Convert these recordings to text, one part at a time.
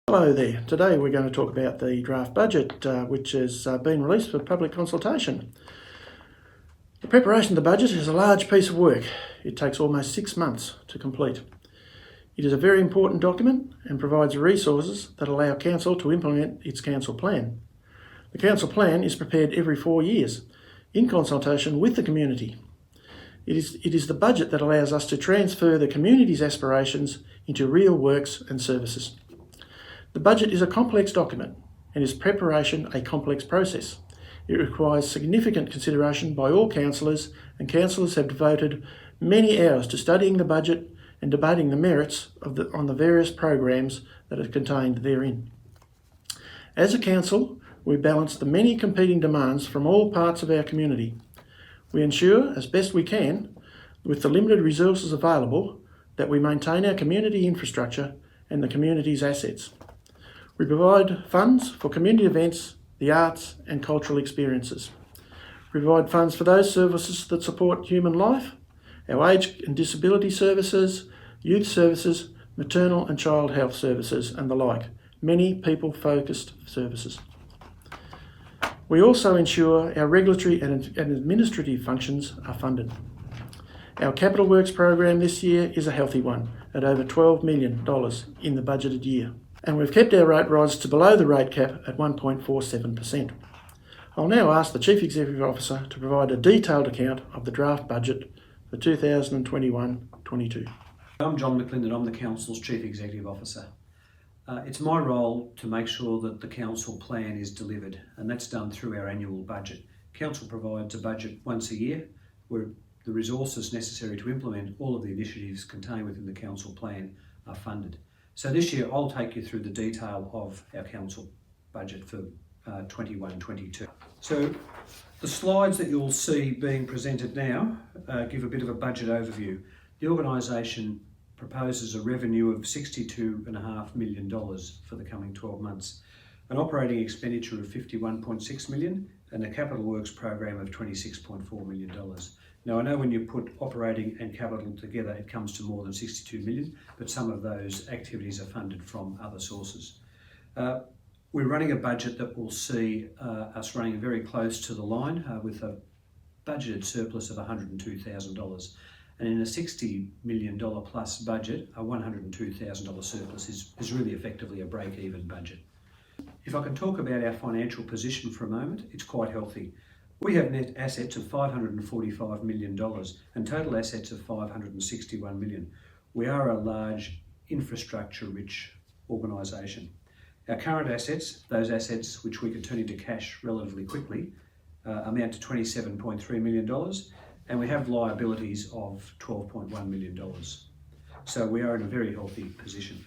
Hello there. Today we're going to talk about the draft budget which has been released for public consultation. The preparation of the budget is a large piece of work. It takes almost 6 months to complete. It is a very important document and provides resources that allow Council to implement its Council plan. The Council plan is prepared every 4 years in consultation with the community. It is the budget that allows us to transfer the community's aspirations into real works and services. The budget is a complex document and its preparation a complex process. It requires significant consideration by all councillors, and councillors have devoted many hours to studying the budget and debating the merits on the various programs that are contained therein. As a council, we balance the many competing demands from all parts of our community. We ensure, as best we can, with the limited resources available, that we maintain our community infrastructure and the community's assets. We provide funds for community events, the arts and cultural experiences. We provide funds for those services that support human life, our age and disability services, youth services, maternal and child health services and the like, many people-focused services. We also ensure our regulatory and administrative functions are funded. Our capital works program this year is a healthy one at over $12 million in the budgeted year. And we've kept our rate rise to below the rate cap at 1.47%. I'll now ask the Chief Executive Officer to provide a detailed account of the draft budget for 2021-22. I'm John McLindon, I'm the Council's Chief Executive Officer. It's my role to make sure that the Council plan is delivered, and that's done through our annual budget. Council provides a budget once a year where the resources necessary to implement all of the initiatives contained within the Council plan are funded. So this year I'll take you through the detail of our Council budget for 21-22. So the slides that you'll see being presented now give a bit of a budget overview. The organisation proposes a revenue of $62.5 million for the coming 12 months, an operating expenditure of $51.6 million and a capital works program of $26.4 million. Now I know when you put operating and capital together it comes to more than 62 million, but some of those activities are funded from other sources. We're running a budget that will see us running very close to the line with a budgeted surplus of $102,000. And in a $60 million plus budget, a $102,000 surplus is really effectively a break-even budget. If I can talk about our financial position for a moment, it's quite healthy. We have net assets of $545 million and total assets of $561 million. We are a large infrastructure-rich organisation. Our current assets, those assets which we can turn into cash relatively quickly, amount to $27.3 million, and we have liabilities of $12.1 million. So we are in a very healthy position.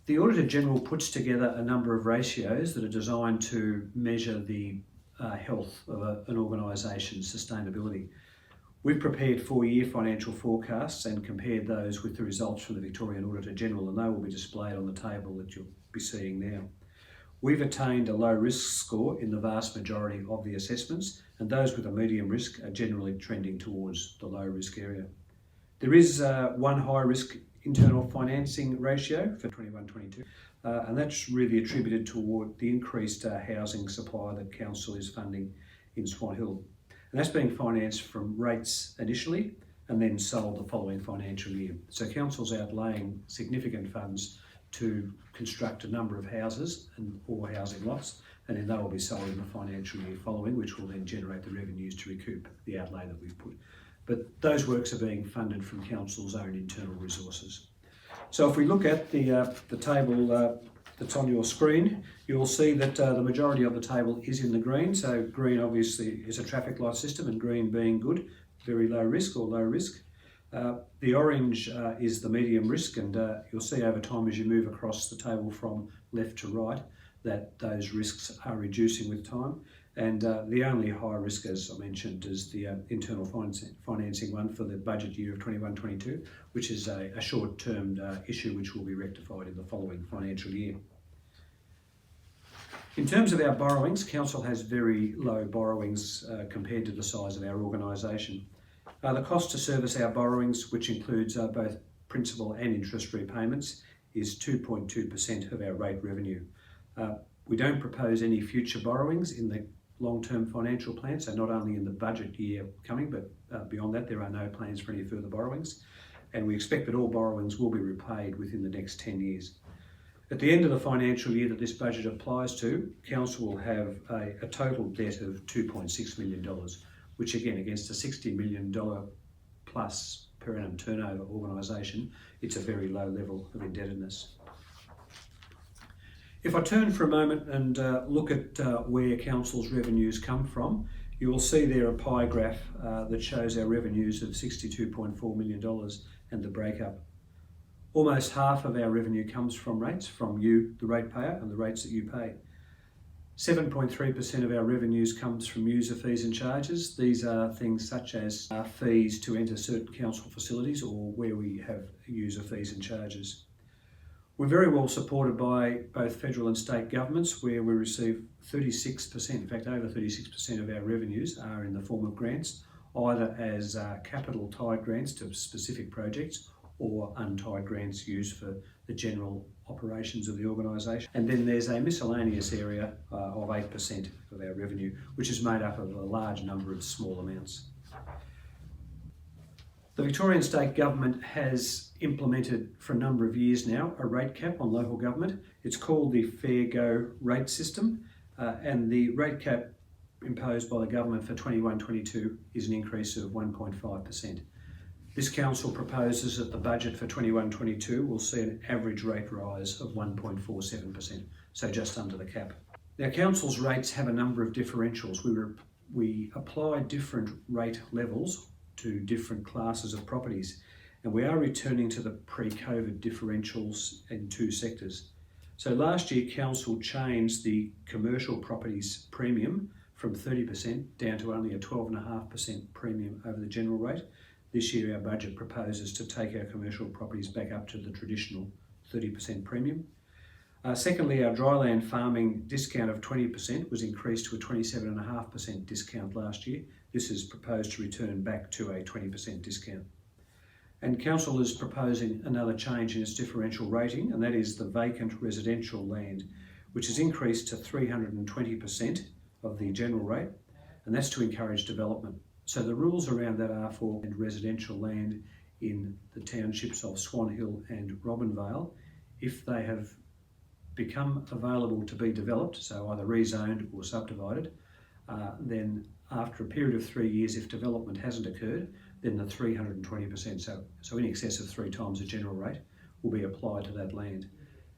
The Auditor General puts together a number of ratios that are designed to measure the health of an organisation's sustainability. We've prepared 4-year financial forecasts and compared those with the results from the Victorian Auditor General, and they will be displayed on the table that you'll be seeing now. We've attained a low risk score in the vast majority of the assessments, and those with a medium risk are generally trending towards the low risk area. There is one high risk internal financing ratio for 21-22, and that's really attributed toward the increased housing supply that Council is funding in Swan Hill. And that's being financed from rates initially and then sold the following financial year. So Council's outlaying significant funds to construct a number of houses or housing lots, and then they will be sold in the financial year following, which will then generate the revenues to recoup the outlay that we've put. But those works are being funded from Council's own internal resources. So if we look at the table that's on your screen, you'll see that the majority of the table is in the green. So green obviously is a traffic light system, and green being good, very low risk or low risk. The orange is the medium risk, and you'll see over time as you move across the table from left to right that those risks are reducing with time. And the only high risk, as I mentioned, is the internal financing one for the budget year of 21-22, which is a short-term issue which will be rectified in the following financial year. In terms of our borrowings, Council has very low borrowings compared to the size of our organisation. The cost to service our borrowings, which includes both principal and interest repayments, is 2.2% of our rate revenue. We don't propose any future borrowings in the long-term financial plan, so not only in the budget year coming, but beyond that there are no plans for any further borrowings, and we expect that all borrowings will be repaid within the next 10 years. At the end of the financial year that this budget applies to, Council will have a total debt of $2.6 million, which again, against a $60 million plus per annum turnover organisation, it's a very low level of indebtedness. If I turn for a moment and look at where Council's revenues come from, you will see there a pie graph that shows our revenues of $62.4 million and the breakup. Almost half of our revenue comes from rates, from you, the ratepayer, and the rates that you pay. 7.3% of our revenues comes from user fees and charges. These are things such as fees to enter certain council facilities or where we have user fees and charges. We're very well supported by both federal and state governments, where we receive 36%, in fact over 36% of our revenues are in the form of grants, either as capital tied grants to specific projects or untied grants used for the general operations of the organisation. And then there's a miscellaneous area of 8% of our revenue, which is made up of a large number of small amounts. The Victorian State Government has implemented for a number of years now a rate cap on local government. It's called the Fair Go rate system, and the rate cap imposed by the government for 21-22 is an increase of 1.5%. This council proposes that the budget for 21-22 will see an average rate rise of 1.47%, so just under the cap. Now, council's rates have a number of differentials. We apply different rate levels to different classes of properties, and we are returning to the pre-COVID differentials in two sectors. So last year, council changed the commercial properties premium from 30% down to only a 12.5% premium over the general rate. This year, our budget proposes to take our commercial properties back up to the traditional 30% premium. Secondly, our dryland farming discount of 20% was increased to a 27.5% discount last year. This is proposed to return back to a 20% discount. And council is proposing another change in its differential rating, and that is the vacant residential land, which is increased to 320% of the general rate, and that's to encourage development. So the rules around that are for residential land in the townships of Swan Hill and Robinvale, if they have become available to be developed, so either rezoned or subdivided, then after a period of 3 years, if development hasn't occurred, then the 320%, so in excess of 3 times the general rate, will be applied to that land.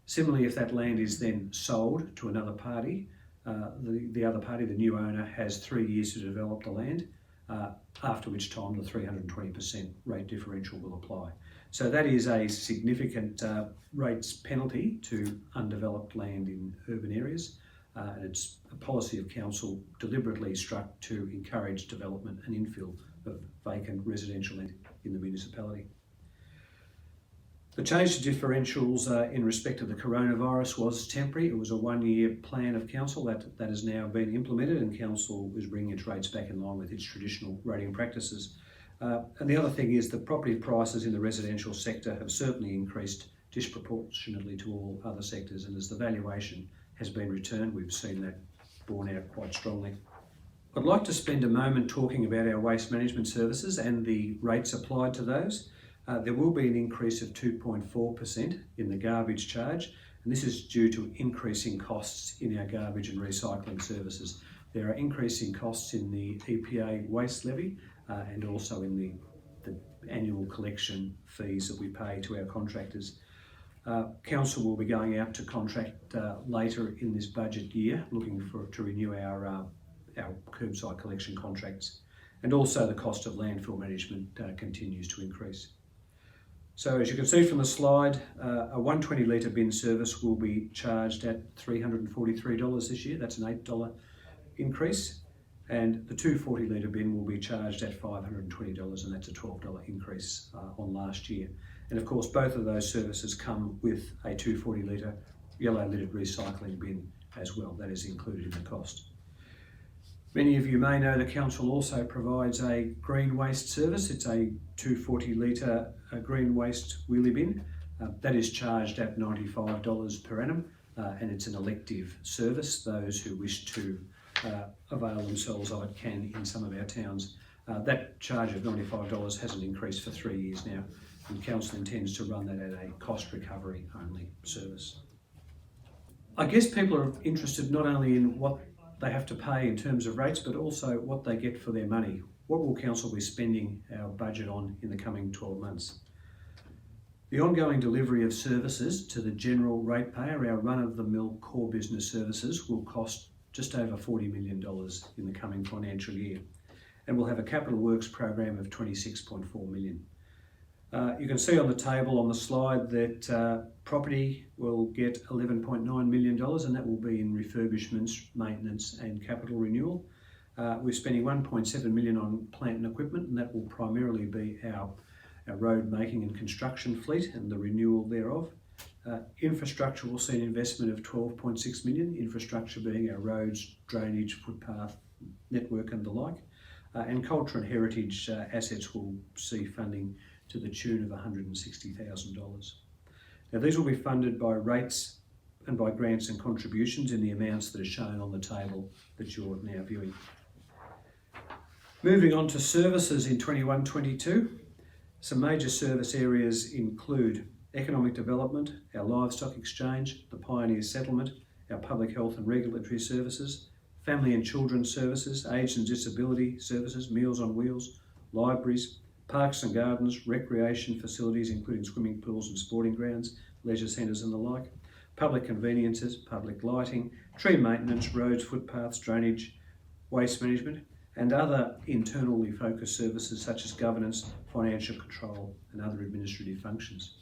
Similarly, if that land is then sold to another party, the other party, the new owner, has 3 years to develop the land, after which time the 320% rate differential will apply. So that is a significant rates penalty to undeveloped land in urban areas, and it's a policy of council deliberately struck to encourage development and infill of vacant residential land in the municipality. The change to differentials in respect of the coronavirus was temporary. It was a 1-year plan of council that has now been implemented, and council is bringing its rates back in line with its traditional rating practices. And the other thing is that property prices in the residential sector have certainly increased disproportionately to all other sectors, and as the valuation has been returned, we've seen that borne out quite strongly. I'd like to spend a moment talking about our waste management services and the rates applied to those. There will be an increase of 2.4% in the garbage charge, and this is due to increasing costs in our garbage and recycling services. There are increasing costs in the EPA waste levy and also in the annual collection fees that we pay to our contractors. Council will be going out to contract later in this budget year, looking to renew our curbside collection contracts, and also the cost of landfill management continues to increase. So as you can see from the slide, a 120 litre bin service will be charged at $343 this year. That's an $8 increase. And the 240 litre bin will be charged at $520, and that's a $12 increase on last year. And of course, both of those services come with a 240 litre yellow lidded recycling bin as well. That is included in the cost. Many of you may know the council also provides a green waste service. It's a 240 litre green waste wheelie bin. That is charged at $95 per annum, and it's an elective service. Those who wish to avail themselves of it can in some of our towns. That charge of $95 hasn't increased for 3 years now, and Council intends to run that at a cost recovery only service. I guess people are interested not only in what they have to pay in terms of rates, but also what they get for their money. What will Council be spending our budget on in the coming 12 months? The ongoing delivery of services to the general ratepayer, our run-of-the-mill core business services, will cost just over $40 million in the coming financial year, and we'll have a capital works program of $26.4 million. You can see on the table on the slide that property will get $11.9 million, and that will be in refurbishments, maintenance and capital renewal. We're spending $1.7 million on plant and equipment, and that will primarily be our road making and construction fleet and the renewal thereof. Infrastructure will see an investment of $12.6 million, infrastructure being our roads, drainage, footpath network and the like. And culture and heritage assets will see funding to the tune of $160,000. Now these will be funded by rates and by grants and contributions in the amounts that are shown on the table that you're now viewing. Moving on to services in 21-22, some major service areas include economic development, our livestock exchange, the pioneer settlement, our public health and regulatory services, family and children's services, aged and disability services, Meals on Wheels, libraries, parks and gardens, recreation facilities including swimming pools and sporting grounds, leisure centres and the like, public conveniences, public lighting, tree maintenance, roads, footpaths, drainage, waste management, and other internally focused services such as governance, financial control and other administrative functions.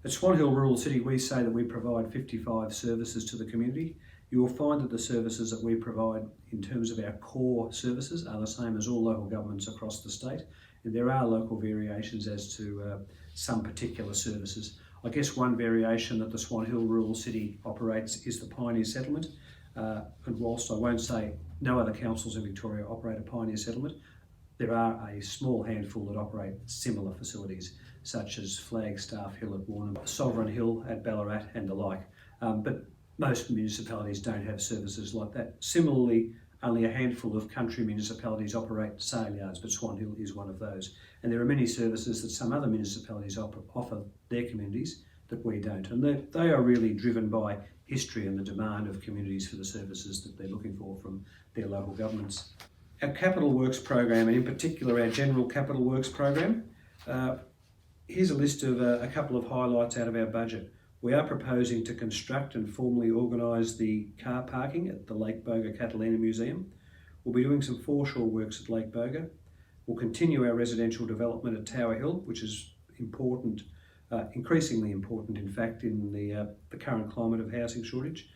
At Swan Hill Rural City, we say that we provide 55 services to the community. You will find that the services that we provide in terms of our core services are the same as all local governments across the state. And there are local variations as to some particular services. I guess one variation that the Swan Hill Rural City operates is the Pioneer Settlement. And whilst I won't say no other councils in Victoria operate a Pioneer Settlement, there are a small handful that operate similar facilities, such as Flagstaff Hill at Warrnambool, Sovereign Hill at Ballarat and the like. But most municipalities don't have services like that. Similarly, only a handful of country municipalities operate sale yards, but Swan Hill is one of those. And there are many services that some other municipalities offer their communities that we don't. And they are really driven by history and the demand of communities for the services that they're looking for from their local governments. Our capital works program, and in particular our general capital works program, here's a list of a couple of highlights out of our budget. We are proposing to construct and formally organise the car parking at the Lake Boga Catalina Museum. We'll be doing some foreshore works at Lake Boga. We'll continue our residential development at Tower Hill, which is important, increasingly important in fact in the current climate of housing shortage.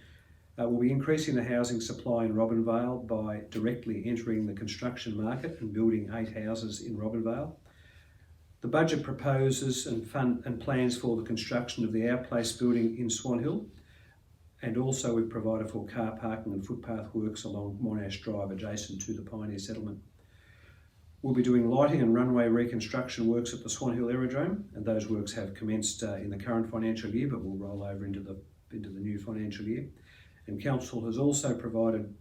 We'll be increasing the housing supply in Robinvale by directly entering the construction market and building 8 houses in Robinvale. The budget proposes and plans for the construction of the Our Place building in Swan Hill, and also we've provided for car parking and footpath works along Monash Drive adjacent to the Pioneer Settlement. We'll be doing lighting and runway reconstruction works at the Swan Hill Aerodrome, and those works have commenced in the current financial year but will roll over into the new financial year. And Council has also provided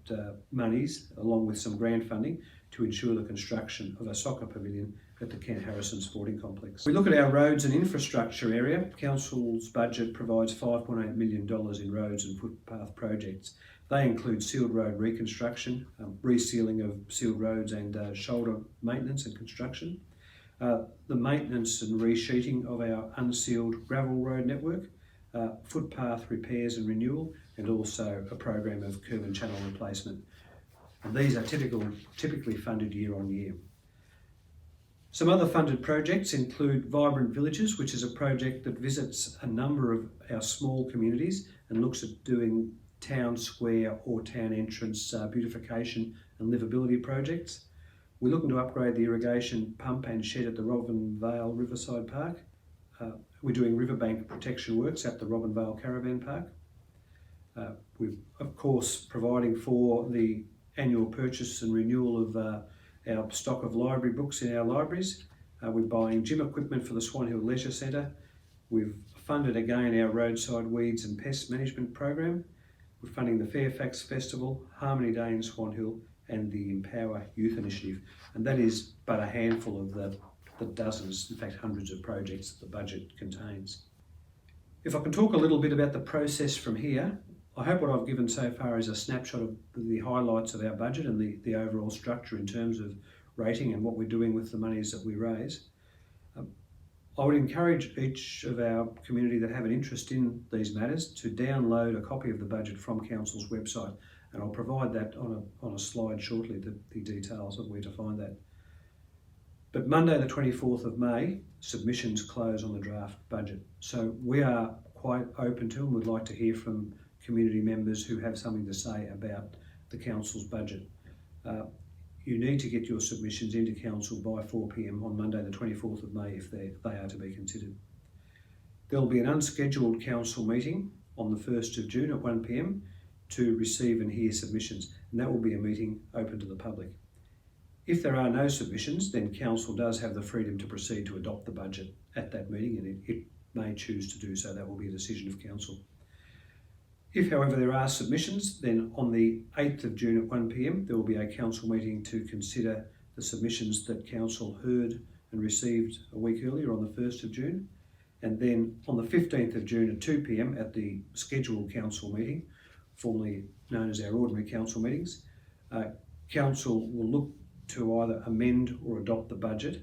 monies along with some grant funding to ensure the construction of a soccer pavilion at the Kent Harrison Sporting Complex. We look at our roads and infrastructure area. Council's budget provides $5.8 million in roads and footpath projects. They include sealed road reconstruction, resealing of sealed roads and shoulder maintenance and construction, the maintenance and resheeting of our unsealed gravel road network, footpath repairs and renewal, and also a program of curb and channel replacement. And these are typically funded year on year. Some other funded projects include Vibrant Villages, which is a project that visits a number of our small communities and looks at doing town square or town entrance beautification and livability projects. We're looking to upgrade the irrigation pump and shed at the Robinvale Riverside Park. We're doing riverbank protection works at the Robinvale Caravan Park. We're of course providing for the annual purchase and renewal of our stock of library books in our libraries. We're buying gym equipment for the Swan Hill Leisure Centre. We've funded again our roadside weeds and pest management program. We're funding the Fairfax Festival, Harmony Day in Swan Hill, and the Empower Youth Initiative. And that is but a handful of the dozens, in fact hundreds of projects that the budget contains. If I can talk a little bit about the process from here, I hope what I've given so far is a snapshot of the highlights of our budget and the overall structure in terms of rating and what we're doing with the monies that we raise. I would encourage each of our community that have an interest in these matters to download a copy of the budget from Council's website, and I'll provide that on a slide shortly, the details of where to find that. But Monday the 24th of May, submissions close on the draft budget. So we are quite open to and would like to hear from community members who have something to say about the Council's budget. You need to get your submissions into Council by 4 p.m. on Monday the 24th of May if they are to be considered. There will be an unscheduled Council meeting on the 1st of June at 1 p.m. to receive and hear submissions, and that will be a meeting open to the public. If there are no submissions, then Council does have the freedom to proceed to adopt the budget at that meeting, and it may choose to do so. That will be a decision of Council. If, however, there are submissions, then on the 8th of June at 1 p.m, there will be a Council meeting to consider the submissions that Council heard and received a week earlier on the 1st of June. And then on the 15th of June at 2 p.m, at the scheduled Council meeting, formerly known as our ordinary Council meetings, Council will look to either amend or adopt the budget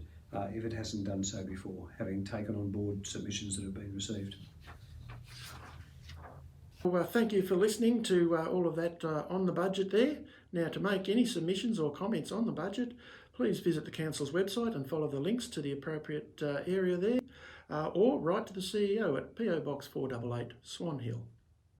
if it hasn't done so before, having taken on board submissions that have been received. Well, thank you for listening to all of that on the budget there. Now, to make any submissions or comments on the budget, please visit the Council's website and follow the links to the appropriate area there, or write to the CEO at PO Box 488, Swan Hill.